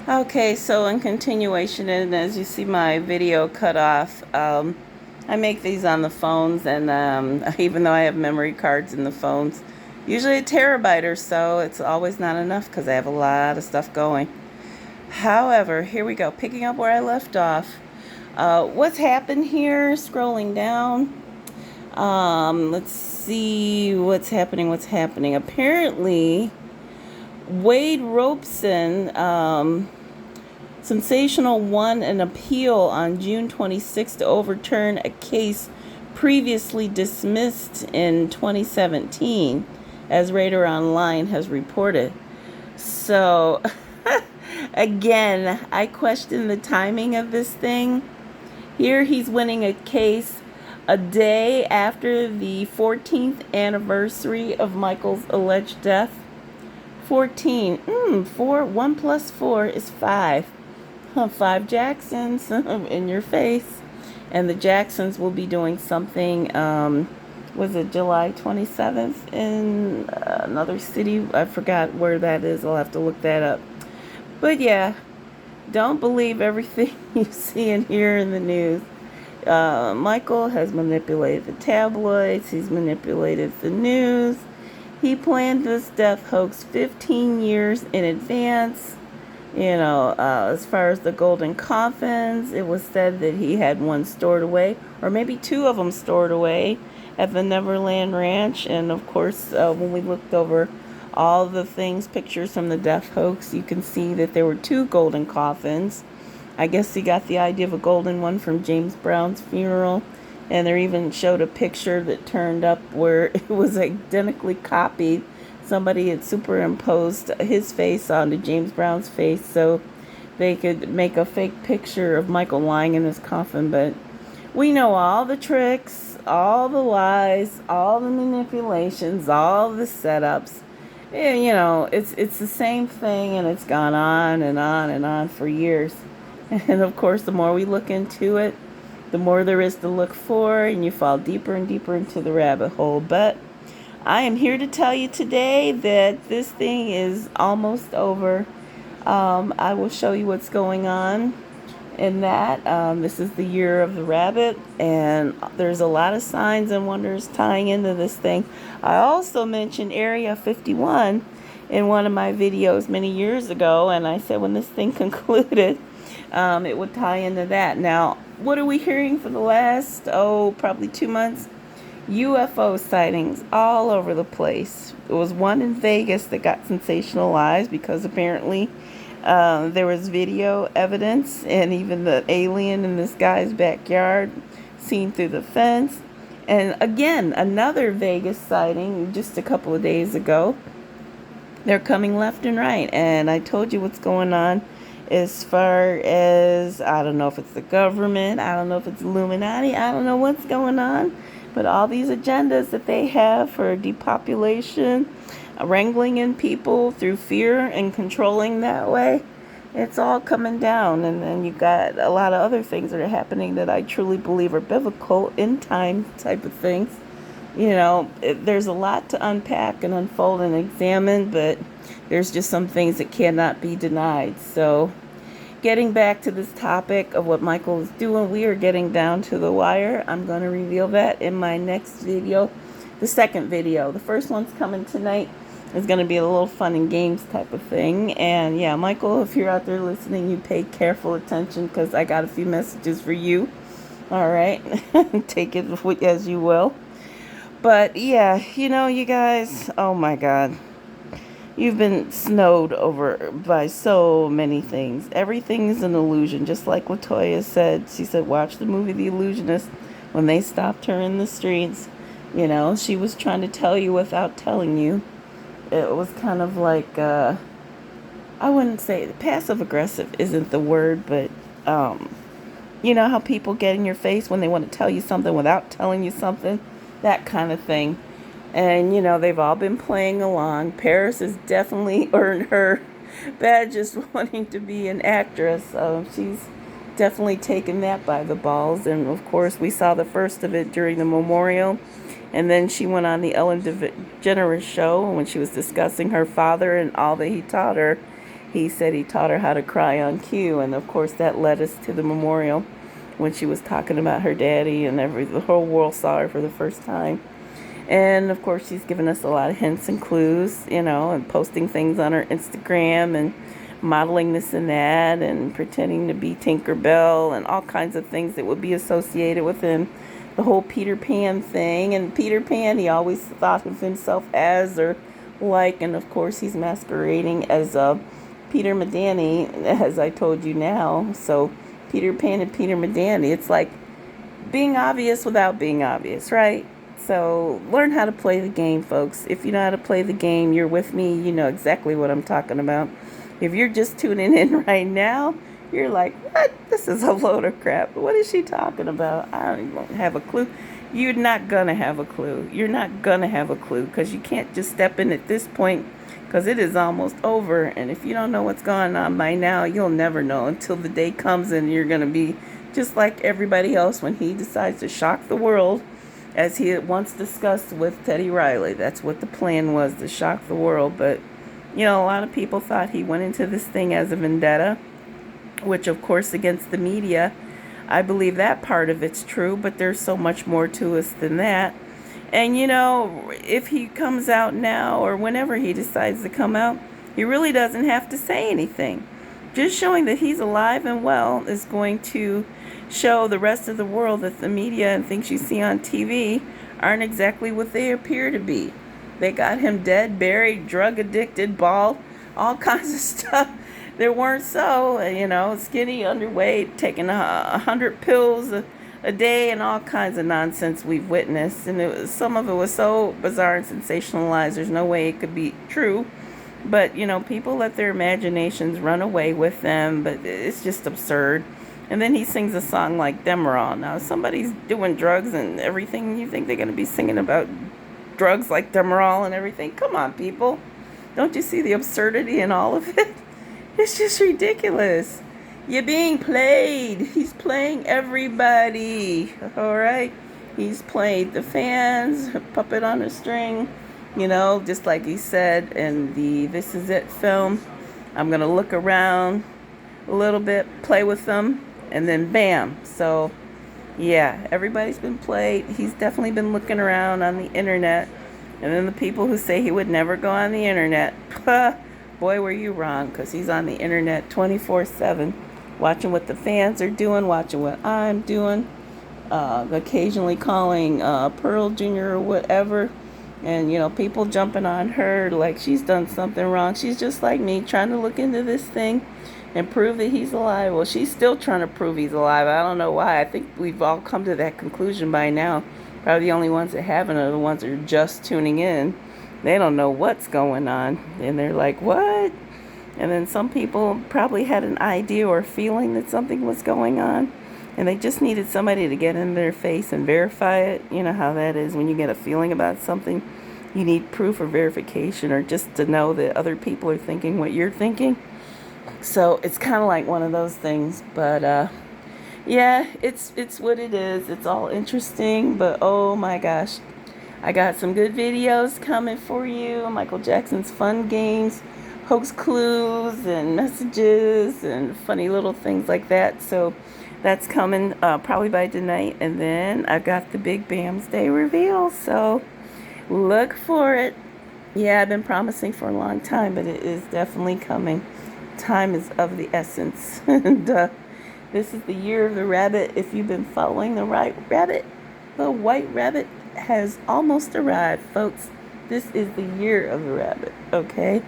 Okay, so in continuation, and as you see my video cut off, I make these on the phones, and even though I have memory cards in the phones, usually a terabyte or so, it's always not enough because I have a lot of stuff going. However, here we go, picking up where I left off. What's happened here? Scrolling down. Let's see what's happening. Apparently, Wade Robeson, Sensational won an appeal on June 26 to overturn a case previously dismissed in 2017, as Radar Online has reported. So, again, I question the timing of this thing. Here he's winning a case a day after the 14th anniversary of Michael's alleged death. 14. 1 plus 4 is 5. 5 Jacksons in your face. And the Jacksons will be doing something, was it July 27th in another city? I forgot where that is. I'll have to look that up. But yeah, don't believe everything you see and hear in the news. Michael has manipulated the tabloids. He's manipulated the news. He planned this death hoax 15 years in advance. As far as the golden coffins, it was said that he had one stored away, or maybe 2 of them stored away at the Neverland Ranch. And of course, when we looked over all the things, pictures from the death hoax, you can see that there were 2 golden coffins. I guess he got the idea of a golden one from James Brown's funeral. And there even showed a picture that turned up where it was identically copied. Somebody had superimposed his face onto James Brown's face so they could make a fake picture of Michael lying in his coffin. But we know all the tricks, all the lies, all the manipulations, all the setups. And, it's the same thing, and it's gone on and on and on for years. And of course, the more we look into it, the more there is to look for, and you fall deeper and deeper into the rabbit hole. But I am here to tell you today that this thing is almost over. I will show you what's going on in that. This is the year of the rabbit, and there's a lot of signs and wonders tying into this thing. I also mentioned Area 51 in one of my videos many years ago, and I said when this thing concluded, it would tie into that. Now, what are we hearing for the last, probably 2 months? UFO sightings all over the place. There was one in Vegas that got sensationalized because apparently there was video evidence, and even the alien in this guy's backyard seen through the fence. And again, another Vegas sighting just a couple of days ago. They're coming left and right, and I told you what's going on as far as, I don't know if it's the government, I don't know if it's Illuminati, I don't know what's going on. But all these agendas that they have for depopulation, wrangling in people through fear and controlling that way, it's all coming down. And then you got a lot of other things that are happening that I truly believe are biblical, end time type of things. There's a lot to unpack and unfold and examine, but there's just some things that cannot be denied. So, getting back to this topic of what Michael is doing, we are getting down to the wire. I'm going to reveal that in my next video, the second video. The first one's coming tonight. It's going to be a little fun and games type of thing. And yeah, Michael, if you're out there listening, you pay careful attention because I got a few messages for you. All right, take it as you will. But yeah, you guys, oh my God. You've been snowed over by so many things. Everything is an illusion, just like Latoya said. She said, watch the movie The Illusionist. When they stopped her in the streets, she was trying to tell you without telling you. It was kind of like, I wouldn't say, passive-aggressive isn't the word, but, you know how people get in your face when they want to tell you something without telling you something? That kind of thing. And, they've all been playing along. Paris has definitely earned her badge just wanting to be an actress. She's definitely taken that by the balls. And, of course, we saw the first of it during the memorial. And then she went on the Ellen DeGeneres show when she was discussing her father and all that he taught her. he said he taught her how to cry on cue, and of course that led us to the memorial when she was talking about her daddy, and the whole world saw her for the first time. And of course she's given us a lot of hints and clues, and posting things on her Instagram and modeling this and that and pretending to be Tinkerbell and all kinds of things that would be associated with him. The whole Peter Pan thing. And Peter Pan, he always thought of himself as or like, and of course he's masquerading as Peter Medani, as I told you now. So Peter Pan and Peter Medani, it's like being obvious without being obvious, right? So learn how to play the game, folks. If you know how to play the game, you're with me, you know exactly what I'm talking about. If you're just tuning in right now, you're like, what? This is a load of crap. What is she talking about? I don't even have a clue. You're not going to have a clue. You're not going to have a clue because you can't just step in at this point because it is almost over. And if you don't know what's going on by now, you'll never know until the day comes and you're going to be just like everybody else when he decides to shock the world, as he had once discussed with Teddy Riley. That's what the plan was, to shock the world. But, a lot of people thought he went into this thing as a vendetta, which, of course, against the media. I believe that part of it's true, but there's so much more to us than that. And, if he comes out now or whenever he decides to come out, he really doesn't have to say anything. Just showing that he's alive and well is going to show the rest of the world that the media and things you see on TV aren't exactly what they appear to be. They got him dead, buried, drug addicted, bald, all kinds of stuff that weren't so, skinny, underweight, taking 100 pills a day and all kinds of nonsense we've witnessed. And some of it was so bizarre and sensationalized, there's no way it could be true. But, people let their imaginations run away with them, but it's just absurd. And then he sings a song like Demerol. Now, if somebody's doing drugs and everything, you think they're going to be singing about drugs like Demerol and everything? Come on, people. Don't you see the absurdity in all of it? It's just ridiculous. You're being played. He's playing everybody. All right? He's played the fans, a puppet on a string. Just like he said in the This Is It film. I'm going to look around a little bit, play with them, and then bam. So, yeah, everybody's been played. He's definitely been looking around on the internet. And then the people who say he would never go on the internet, boy, were you wrong, because he's on the internet 24/7, watching what the fans are doing, watching what I'm doing, occasionally calling Pearl Jr. or whatever. And, people jumping on her like she's done something wrong. She's just like me, trying to look into this thing and prove that he's alive. Well, she's still trying to prove he's alive. I don't know why. I think we've all come to that conclusion by now. Probably the only ones that haven't are the ones that are just tuning in. They don't know what's going on. And they're like, what? And then some people probably had an idea or feeling that something was going on. And they just needed somebody to get in their face and verify it. You know how that is when you get a feeling about something. You need proof or verification, or just to know that other people are thinking what you're thinking. So it's kind of like one of those things. But yeah, it's what it is. It's all interesting. But oh my gosh, I got some good videos coming for you. Michael Jackson's fun games, hoax clues and messages and funny little things like that. So that's coming probably by tonight. And then I've got the big Bamsday reveal. So look for it. Yeah, I've been promising for a long time, but it is definitely coming. Time is of the essence. And this is the year of the rabbit. If you've been following the right rabbit, the white rabbit has almost arrived, folks. This is the year of the rabbit, okay?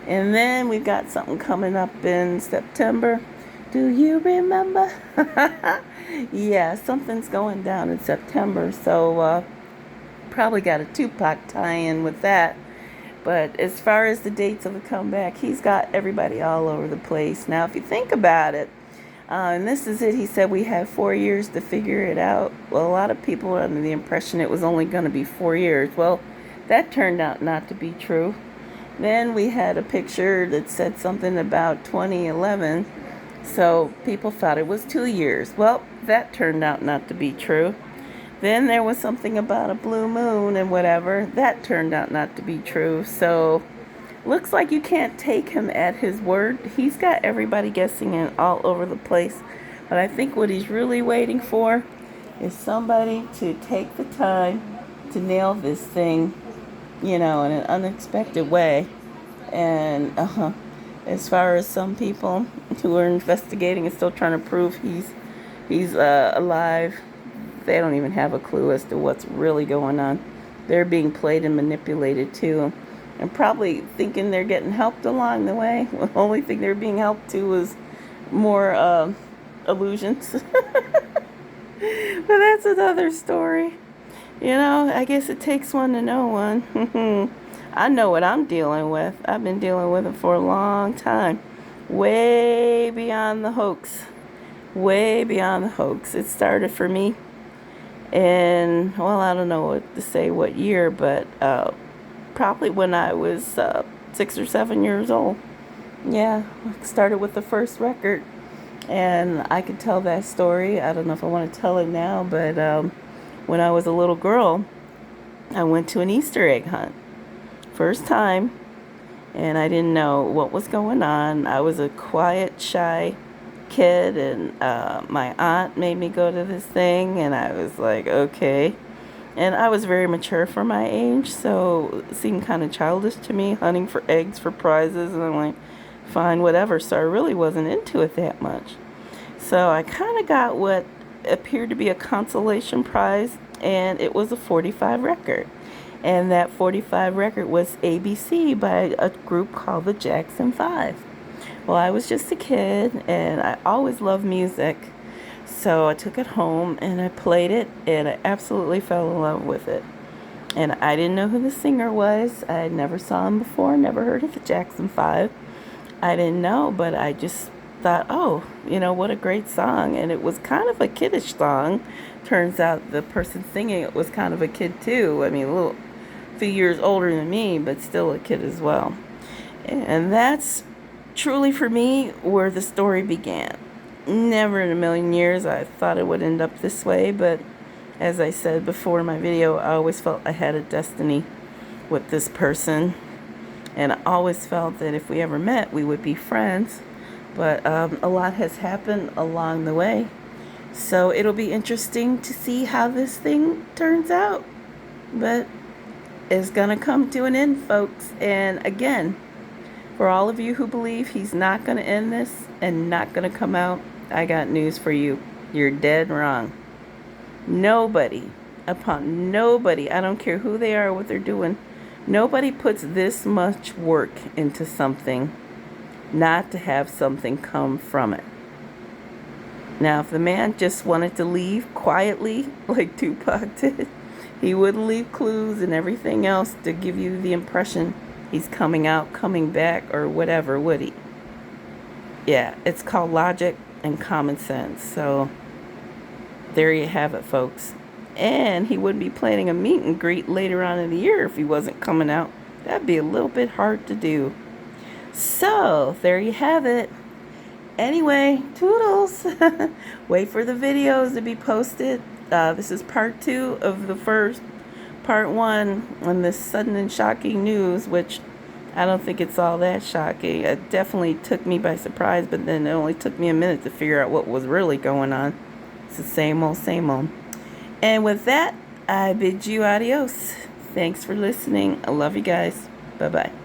And then we've got something coming up in September. Do you remember? Yeah, something's going down in September. So probably got a Tupac tie-in with that. But as far as the dates of the comeback, he's got everybody all over the place. Now, if you think about it, and this is it, he said we have 4 years to figure it out. Well, a lot of people were under the impression it was only going to be 4 years. Well, that turned out not to be true. Then we had a picture that said something about 2011. So people thought it was 2 years. Well, that turned out not to be true. Then there was something about a blue moon and whatever. That turned out not to be true. So looks like you can't take him at his word. He's got everybody guessing and all over the place. But I think what he's really waiting for is somebody to take the time to nail this thing, in an unexpected way. And as far as some people who are investigating and still trying to prove he's alive, they don't even have a clue as to what's really going on. They're being played and manipulated too, and probably thinking they're getting helped along the way. The only thing they're being helped to is more illusions. But that's another story. I guess it takes one to know one. I know what I'm dealing with. I've been dealing with it for a long time. Way beyond the hoax. Way beyond the hoax. It started for me in, well, I don't know what to say what year, but probably when I was 6 or 7 years old. Yeah, I started with the first record. And I could tell that story. I don't know if I want to tell it now, but when I was a little girl, I went to an Easter egg hunt. First time, and I didn't know what was going on. I was a quiet, shy kid, and my aunt made me go to this thing, and I was like, okay. And I was very mature for my age, so it seemed kind of childish to me, hunting for eggs for prizes, and I'm like, fine, whatever. So I really wasn't into it that much. So I kind of got what appeared to be a consolation prize, and it was a 45 record. And that 45 record was ABC by a group called the Jackson 5. Well, I was just a kid, and I always loved music. So I took it home, and I played it, and I absolutely fell in love with it. And I didn't know who the singer was. I never saw him before, never heard of the Jackson 5. I didn't know, but I just thought, oh, what a great song. And it was kind of a kiddish song. Turns out the person singing it was kind of a kid too. I mean, a few years older than me, but still a kid as well. And that's truly for me where the story began. Never in a million years I thought it would end up this way, but as I said before in my video, I always felt I had a destiny with this person. And I always felt that if we ever met, we would be friends. But a lot has happened along the way. So it'll be interesting to see how this thing turns out. But it's going to come to an end, folks. And again, for all of you who believe he's not going to end this and not going to come out, I got news for you. You're dead wrong. Nobody, I don't care who they are or what they're doing, nobody puts this much work into something not to have something come from it. Now, if the man just wanted to leave quietly, like Tupac did, he wouldn't leave clues and everything else to give you the impression he's coming out, coming back, or whatever, would he? Yeah, it's called logic and common sense. So there you have it, folks. And he wouldn't be planning a meet and greet later on in the year if he wasn't coming out. That'd be a little bit hard to do. So there you have it. Anyway, toodles. Wait for the videos to be posted. This is part 2 of the first part 1 on this sudden and shocking news, which I don't think it's all that shocking. It definitely took me by surprise, but then it only took me a minute to figure out what was really going on. It's the same old, same old. And with that, I bid you adios. Thanks for listening. I love you guys. Bye-bye.